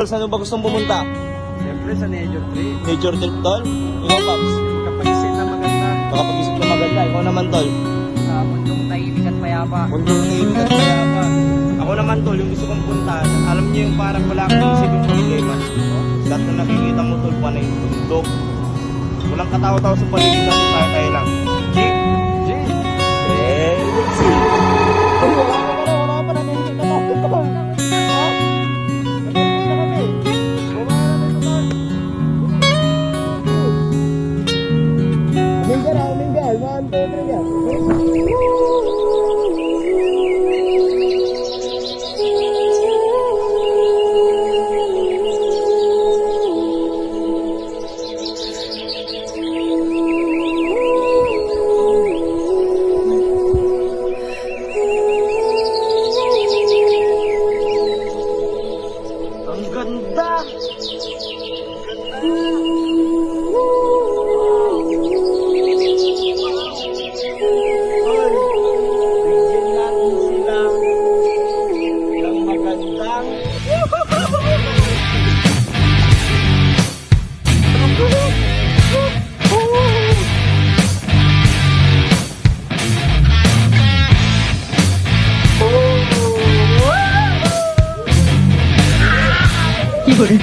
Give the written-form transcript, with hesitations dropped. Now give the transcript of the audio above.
Saan ba gustong pumunta? Siyempre sa Nature Tree. Nature trip, tol? Ikaw, Paps? Kapag-isip na maganda. Makapag-isip na maganda. Ikaw naman, tol? Mundong tahimik at payapa. Mundong tahimik at payapa. Ako naman, tol, yung gusto kong puntahan. Alam niyo yung parang wala akong isip yung problema. Lahat na nakikita mo, tol, panay yung bundok. Walang katawa-tawa sa paligid natin, tayo lang. Jeep! Jay! Let's see! Wala pa na nakikita mo. Ang ganda! Bigyan natin sila ng magandang Yun.